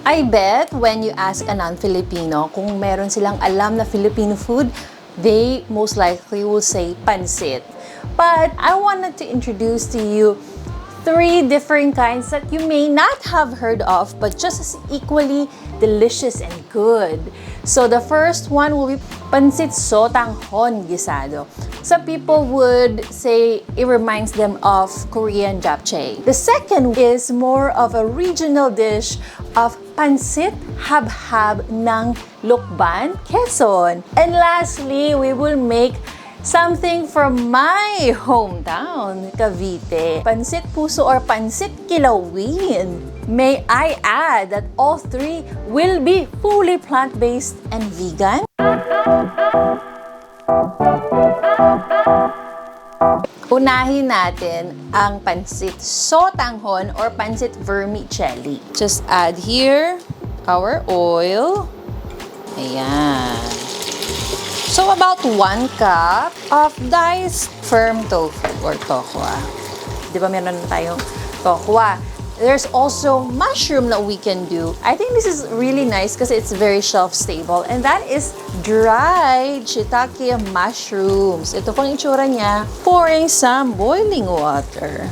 I bet when you ask a non-Filipino kung meron silang alam na Filipino food, they most likely will say pancit. But I wanted to introduce to you 3 different kinds that you may not have heard of, but just as equally delicious and good. So the first one will be Pancit Sotanghon gisado. Some people would say it reminds them of Korean japchae. The second is more of a regional dish of Pancit Habhab ng Lukban, Quezon. And lastly, we will make something from my hometown, Cavite. Pancit Puso or Pancit Kilawin. May I add that all 3 will be fully plant-based and vegan? Unahin natin ang Pancit Sotanghon or Pancit Vermicelli. Just add here our oil. Ayan. So, about 1 cup of diced firm tofu or tokwa. Di ba meron na tayong tokwa? There's also mushroom that we can do. I think this is really nice because it's very shelf-stable. And that is dried shiitake mushrooms. Ito pong itsura niya. Pouring some boiling water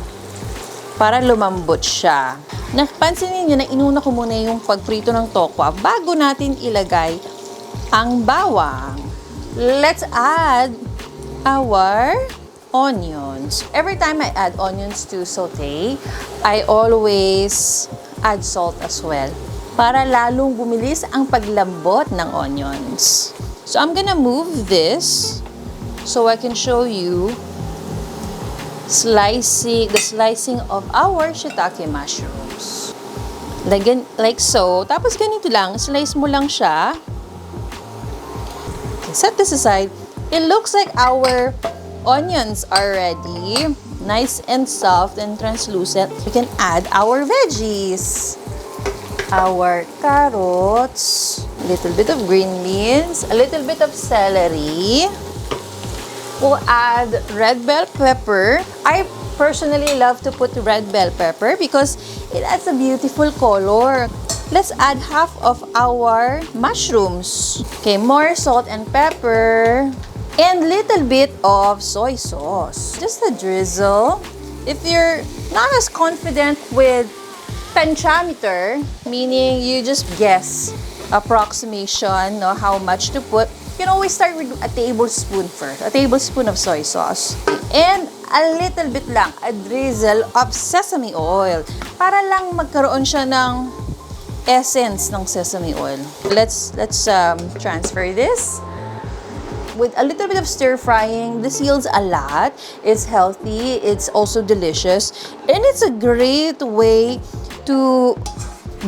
para lumambot siya. Napansin niyo na inuna ko muna yung pagprito ng tokwa bago natin ilagay ang bawang. Let's add our onions. Every time I add onions to saute, I always add salt as well para lalong bumilis ang paglambot ng onions. So I'm gonna move this so I can show you the slicing of our shiitake mushrooms. Like so. Tapos ganito lang, slice mo lang siya. Set this aside. It looks like our onions are ready. Nice and soft and translucent. We can add our veggies. Our carrots, a little bit of green beans, a little bit of celery. We'll add red bell pepper. I personally love to put red bell pepper because it adds a beautiful color. Let's add half of our mushrooms. Okay, more salt and pepper. And little bit of soy sauce. Just a drizzle. If you're not as confident with pentameter, meaning you just guess approximation, no, how much to put, you can always start with a tablespoon first. A tablespoon of soy sauce. And a little bit lang, a drizzle of sesame oil. Para lang magkaroon siya ng essence ng sesame oil. Let's transfer this. With a little bit of stir frying, this yields a lot. It's healthy, it's also delicious, and it's a great way to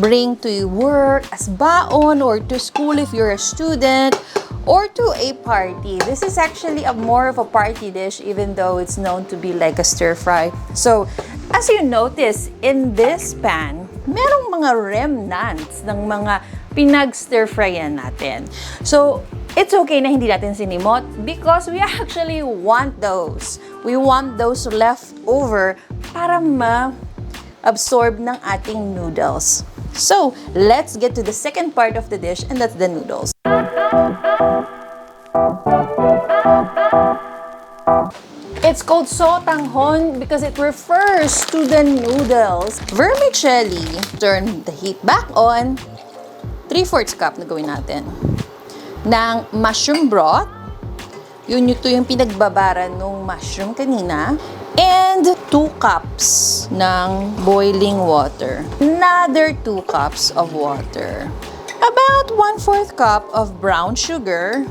bring to work as baon or to school if you're a student or to a party. This is actually more of a party dish even though it's known to be like a stir fry. So, as you notice, in this pan, merong mga remnants ng mga pinag-stir-fryan natin. So, it's okay na hindi natin sinimot because we actually want those. We want those left over para ma-absorb ng ating noodles. So, let's get to the second part of the dish, and that's the noodles. It's called Sotanghon because it refers to the noodles. Vermicelli, turn the heat back on. 3/4 cup na gawin natin ng mushroom broth. Ito yung pinagbabaran ng mushroom kanina. And 2 cups ng boiling water. Another 2 cups of water. About 1/4 cup of brown sugar.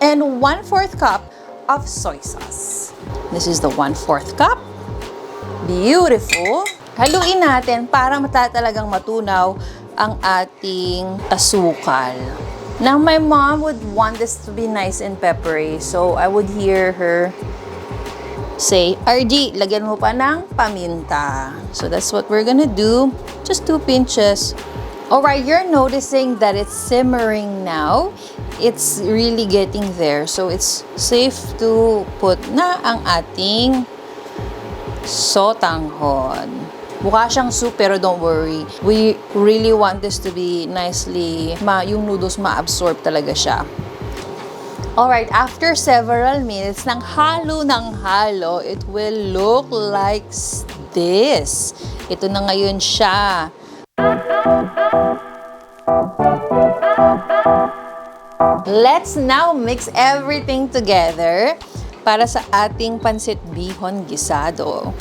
And 1/4 cup of soy sauce. This is the 1/4 cup. Beautiful. Haluin natin para talagang matunaw ang ating asukal. Now, my mom would want this to be nice and peppery, so I would hear her say, RG, lagyan mo pa ng paminta. So that's what we're gonna do. Just 2 pinches. Alright, you're noticing that it's simmering now. It's really getting there. So it's safe to put na ang ating sotanghon. Mukha siyang soup pero don't worry. We really want this to be nicely, yung noodles ma-absorb talaga siya. Alright, after several minutes ng halo, it will look like this. Ito na ngayon siya. Let's now mix everything together para sa ating pancit bihon gisado.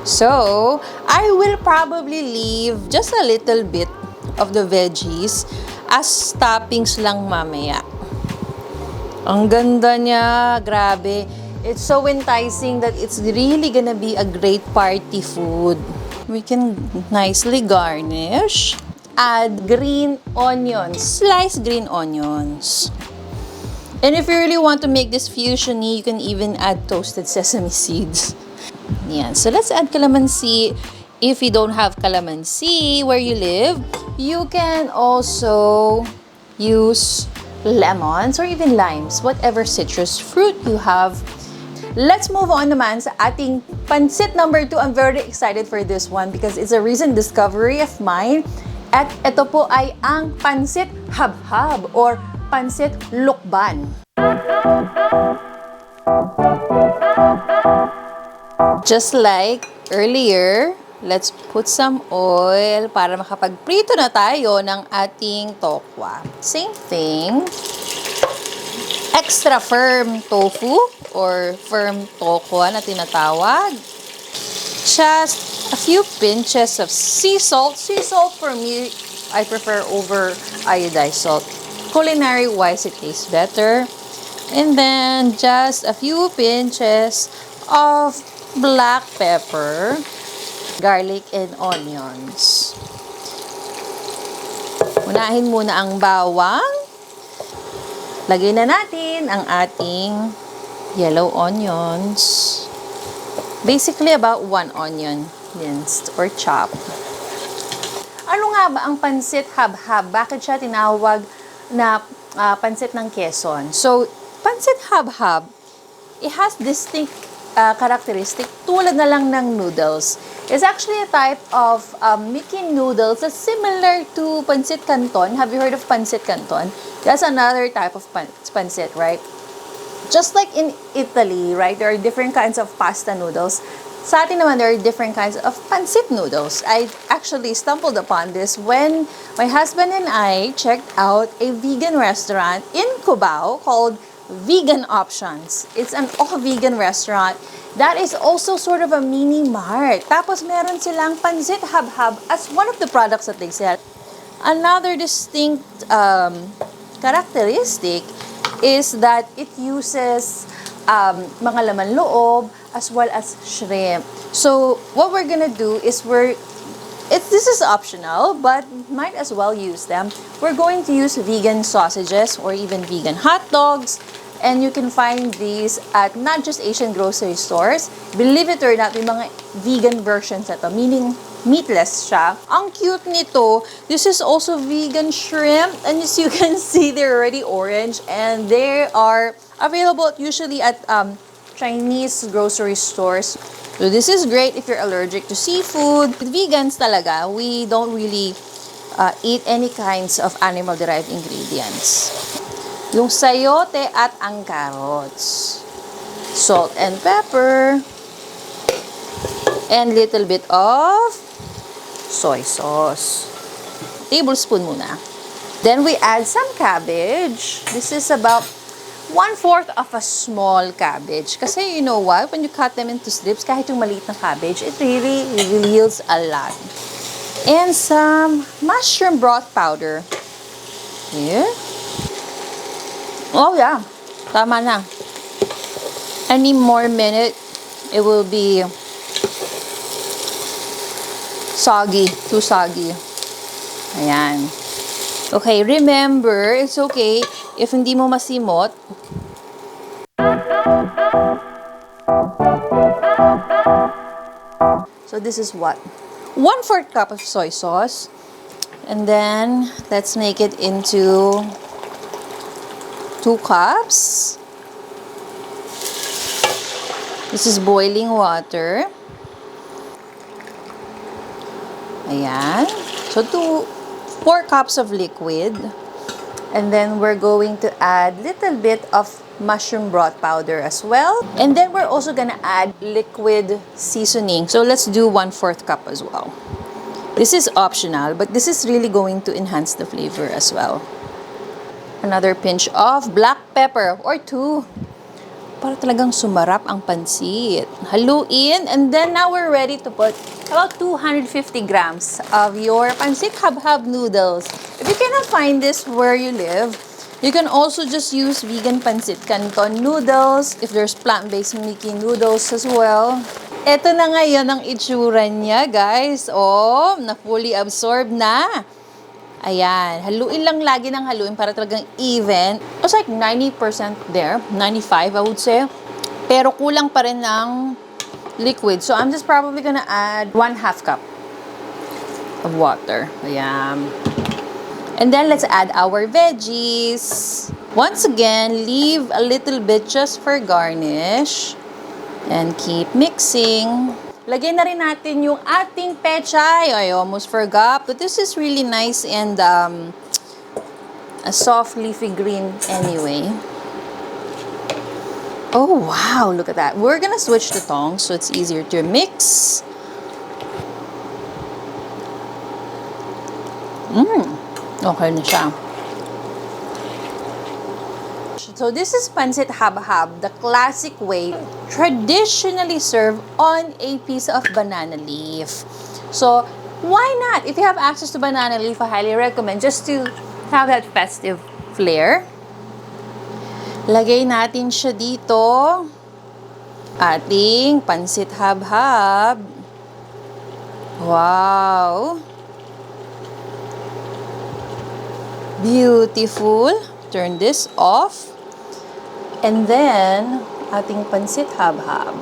So, I will probably leave just a little bit of the veggies as toppings lang mamaya. Ang ganda niya, grabe. It's so enticing that it's really gonna be a great party food. We can nicely garnish. Add green onions, sliced green onions. And if you really want to make this fusiony, you can even add toasted sesame seeds. Yan. So let's add calamansi. If you don't have calamansi where you live, you can also use lemons or even limes, whatever citrus fruit you have. Let's move on naman sa ating pancit number 2. I'm very excited for this one because it's a recent discovery of mine. At ito po ay ang pancit habhab or pancit lukban. Just like earlier, let's put some oil para makapagprito na tayo ng ating tokwa. Same thing. Extra firm tofu or firm tokwa na tinatawag. Just a few pinches of sea salt. Sea salt for me, I prefer over iodized salt. Culinary-wise, it tastes better. And then, just a few pinches of black pepper, garlic, and onions. Unahin muna ang bawang. Lagay na natin ang ating yellow onions. Basically, about 1 onion minced or chopped. Ano nga ba ang pancit habhab? Bakit siya tinawag na pancit ng Quezon? So, pancit habhab, it has distinct characteristic tulad na lang ng noodles. It's actually a type of Mickey noodles that's similar to pancit canton. Have you heard of pancit canton? That's another type of pancit, right? Just like in Italy, right, there are different kinds of pasta noodles. Sa atin naman, there are different kinds of pancit noodles. I actually stumbled upon this when my husband and I checked out a vegan restaurant in Cubao called Vegan Options. It's an all-vegan restaurant that is also sort of a mini mart. Tapos meron silang pancit habhab as one of the products that they sell. Another distinct characteristic is that it uses mga laman loob as well as shrimp. So what we're gonna do is this is optional, but might as well use them. We're going to use vegan sausages or even vegan hot dogs. And you can find these at not just Asian grocery stores. Believe it or not, may mga vegan versions ito, meaning meatless siya. Ang cute nito, this is also vegan shrimp. And as you can see, they're already orange. And they are available usually at Chinese grocery stores. So this is great if you're allergic to seafood. With vegans talaga, we don't really eat any kinds of animal-derived ingredients. Yung sayote at ang carrots. Salt and pepper. And little bit of soy sauce. Tablespoon muna. Then we add some cabbage. This is about 1/4 of a small cabbage. Kasi you know what? When you cut them into strips, kahit yung maliit na cabbage, it really yields a lot. And some mushroom broth powder. Here. Oh yeah, tama na. Any more minute, it will be soggy, too soggy. Ayan. Okay, remember, it's okay if hindi mo masimot. So this is what? 1/4 cup of soy sauce. And then, let's make it into 2 cups. This is boiling water. Ayan. So, 4 cups of liquid. And then we're going to add little bit of mushroom broth powder as well. And then we're also gonna add liquid seasoning. So let's do 1/4 cup as well. This is optional, but this is really going to enhance the flavor as well. Another pinch of black pepper or 2. Para talagang sumarap ang pancit. Haluin, and then now we're ready to put about 250 grams of your pancit habhab noodles. If you cannot find this where you live, you can also just use vegan pancit canton noodles. If there's plant-based Mickey noodles as well. Ito na ngayon ang itsura niya, guys. Oh, na fully absorbed na. Ayan, haluin lang lagi ng haluin para talagang even. It's like 90% there, 95 I would say. Pero kulang pa rin ng liquid. So I'm just probably gonna add 1/2 cup of water. Ayan. And then let's add our veggies. Once again, leave a little bit just for garnish. And keep mixing. Lagyan na rin natin yung ating pechay. I almost forgot. But this is really nice and a soft leafy green anyway. Oh, wow. Look at that. We're gonna switch to tongs so it's easier to mix. Okay na siya. So this is pancit habhab, the classic way, traditionally served on a piece of banana leaf. So why not? If you have access to banana leaf, I highly recommend just to have that festive flair. Lagay natin siya dito. Ating pancit habhab. Wow! Beautiful. Turn this off. And then, ating pancit habhab.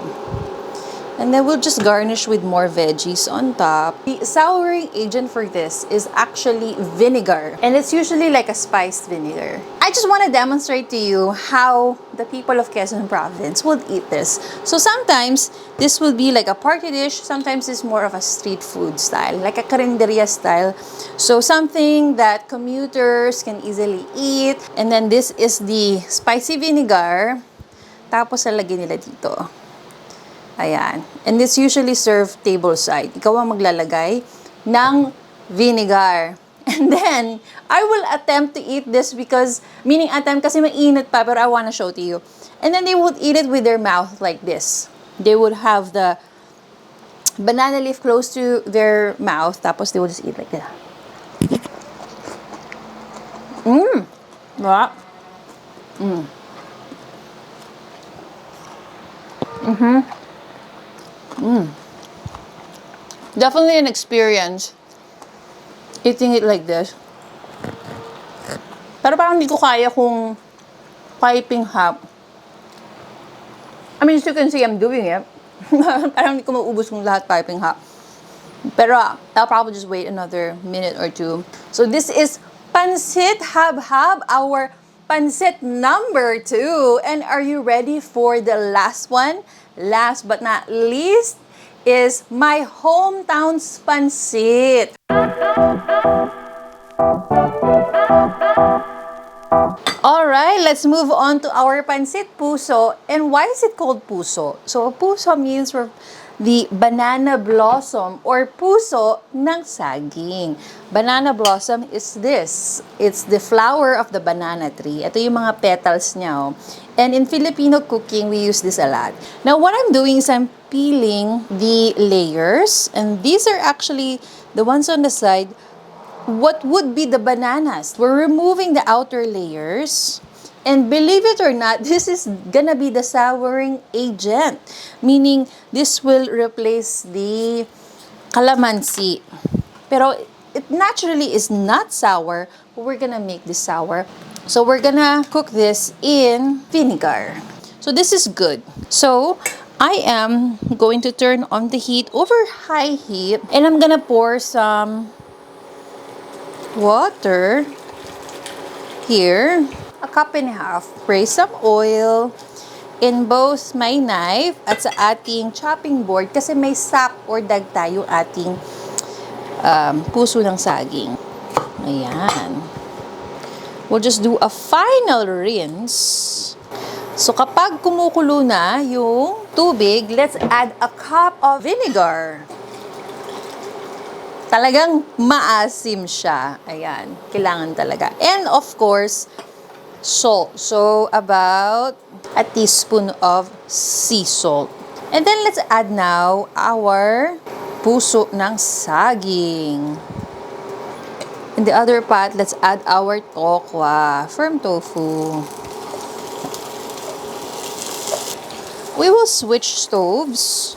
And then we'll just garnish with more veggies on top. The souring agent for this is actually vinegar. And it's usually like a spiced vinegar. I just want to demonstrate to you how the people of Quezon Province would eat this. So sometimes, this will be like a party dish. Sometimes it's more of a street food style, like a carinderia style. So something that commuters can easily eat. And then this is the spicy vinegar. Tapos lalagyan nila dito. Ayan. And it's usually served table side. Ikaw ang maglalagay ng vinegar. And then, I will attempt to eat this because, meaning attempt kasi mainit pa, pero I wanna show to you. And then they would eat it with their mouth like this. They would have the banana leaf close to their mouth, tapos they would just eat like that. Wow. Definitely an experience eating it like this. Pero parang hindi ko kaya kung piping hop. I mean, as you can see, I'm doing it. Parang hindi ko maubos kung lahat piping hop. Pero I'll probably just wait another minute or 2. So this is pancit habhab, our pancit number 2. And are you ready for the last one? Last but not least is my hometown's pancit. Alright, let's move on to our pancit puso. And why is it called puso? So puso means the banana blossom or puso ng saging. Banana blossom is this. It's the flower of the banana tree. Ito yung mga petals niya. Oh. And in Filipino cooking, we use this a lot. Now, what I'm doing is I'm peeling the layers. And these are actually the ones on the side. What would be the bananas? We're removing the outer layers. And believe it or not, this is gonna be the souring agent. Meaning, this will replace the calamansi. Pero it naturally is not sour, but we're gonna make this sour. So we're gonna cook this in vinegar. So this is good. So I am going to turn on the heat over high heat. And I'm gonna pour some water here. 1.5 cups. Spray some oil in both my knife at sa ating chopping board kasi may sap or dagta yung ating puso ng saging. Ayan. We'll just do a final rinse. So, kapag kumukulo na yung tubig, let's add a cup of vinegar. Talagang maasim siya. Ayan. Kailangan talaga. And of course, salt. So, about a teaspoon of sea salt. And then, let's add now our puso ng saging. In the other pot, let's add our tokwa, firm tofu. We will switch stoves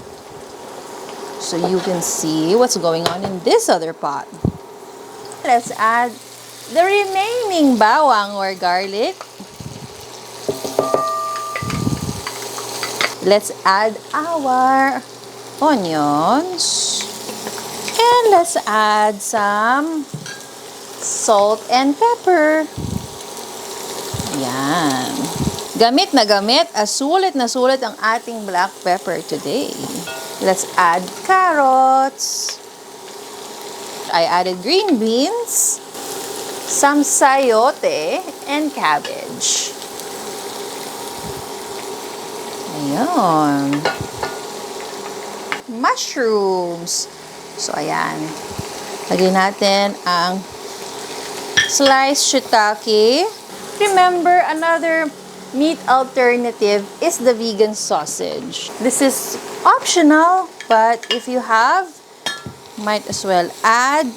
so you can see what's going on in this other pot. Let's add the remaining bawang or garlic. Let's add our onions. And let's add some salt and pepper. Ayan. Gamit na gamit, sulit na sulit ang ating black pepper today. Let's add carrots. I added green beans, some sayote, and cabbage. Ayan. Mushrooms. So, ayan. Lagyan natin ang sliced shiitake. Remember, another meat alternative is the vegan sausage. This is optional, but if you have, might as well add.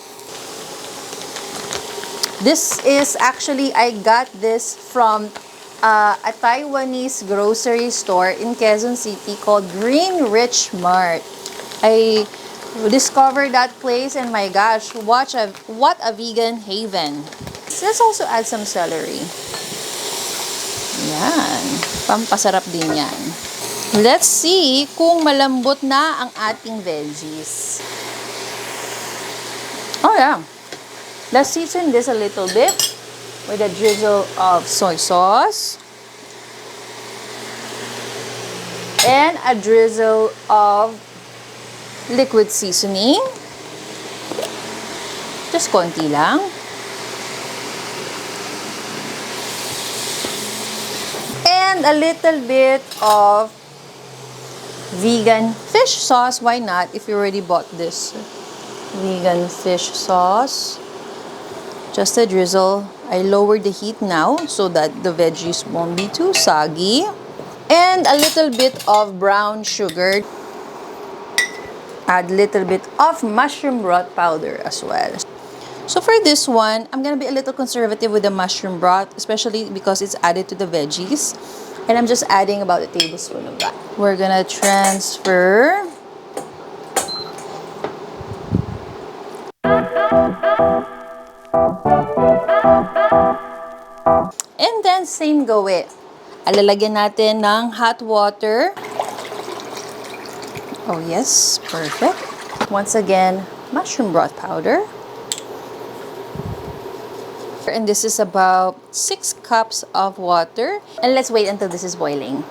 This is actually, I got this from a Taiwanese grocery store in Quezon City called Green Rich Mart. I discovered that place and my gosh, what a vegan haven. So let's also add some celery. Yan. Pampasarap din yan. Let's see kung malambot na ang ating veggies. Oh yeah. Let's season this a little bit with a drizzle of soy sauce. And a drizzle of liquid seasoning. Just konti lang. And a little bit of vegan fish sauce. Why not? If you already bought this vegan fish sauce. Just a drizzle. I lowered the heat now so that the veggies won't be too soggy. And a little bit of brown sugar. Add a little bit of mushroom broth powder as well. So for this one, I'm gonna be a little conservative with the mushroom broth, especially because it's added to the veggies. And I'm just adding about a tablespoon of that. We're gonna transfer. And then same go it. Alalagyan natin ng hot water. Oh yes, perfect. Once again, mushroom broth powder. And this is about 6 cups of water. And let's wait until this is boiling.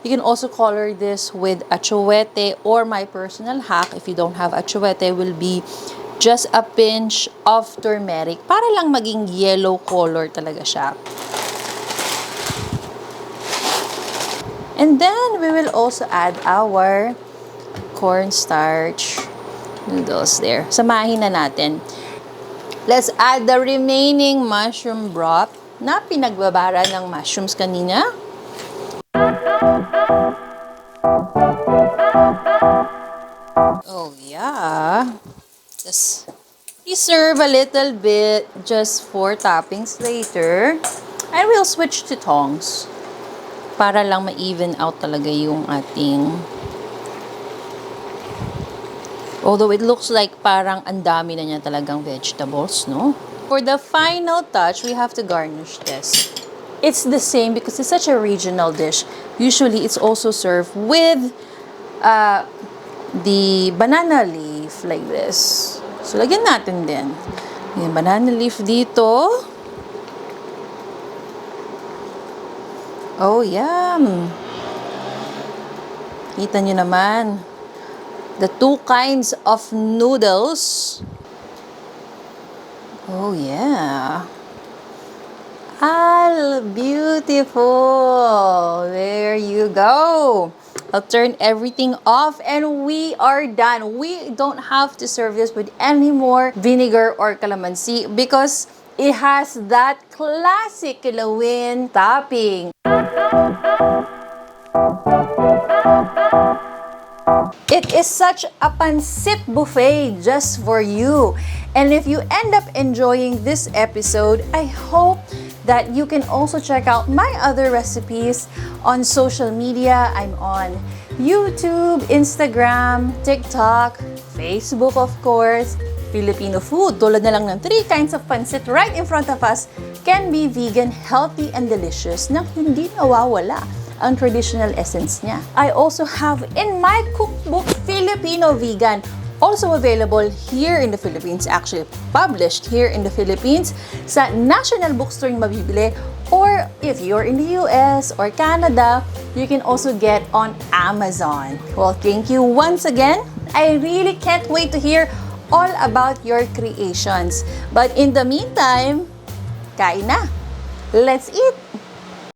You can also color this with achuete, or my personal hack, if you don't have achuete, will be just a pinch of turmeric para lang maging yellow color talaga siya. And then we will also add our cornstarch noodles there. Samahin na natin. Let's add the remaining mushroom broth na pinagbabara ng mushrooms kanina. Oh yeah. Just reserve a little bit just for toppings later. And we'll switch to tongs para lang ma-even out talaga yung ating. Although it looks like parang ang dami na niya talagang vegetables, no? For the final touch, we have to garnish this. It's the same because it's such a regional dish. Usually, it's also served with the banana leaf like this. So, lagyan natin din. Yung banana leaf dito. Oh, yum! Kita nyo naman. The 2 kinds of noodles Oh, yeah. Beautiful. There you go. I'll turn everything off and we are done. We don't have to serve this with any more vinegar or calamansi because it has that classic Kilawin topping. It is such a pancit buffet just for you. And if you end up enjoying this episode, I hope that you can also check out my other recipes on social media. I'm on YouTube, Instagram, TikTok, Facebook of course. Filipino food, tulad na lang ng 3 kinds of pancit right in front of us, can be vegan, healthy, and delicious nang hindi nawawala ang traditional essence niya. I also have in my cookbook, Filipino Vegan, also available here in the Philippines, actually published here in the Philippines sa National Bookstore yung mabibili, or if you're in the US or Canada, you can also get on Amazon. Well, thank you once again. I really can't wait to hear all about your creations. But in the meantime, kain na! Let's eat!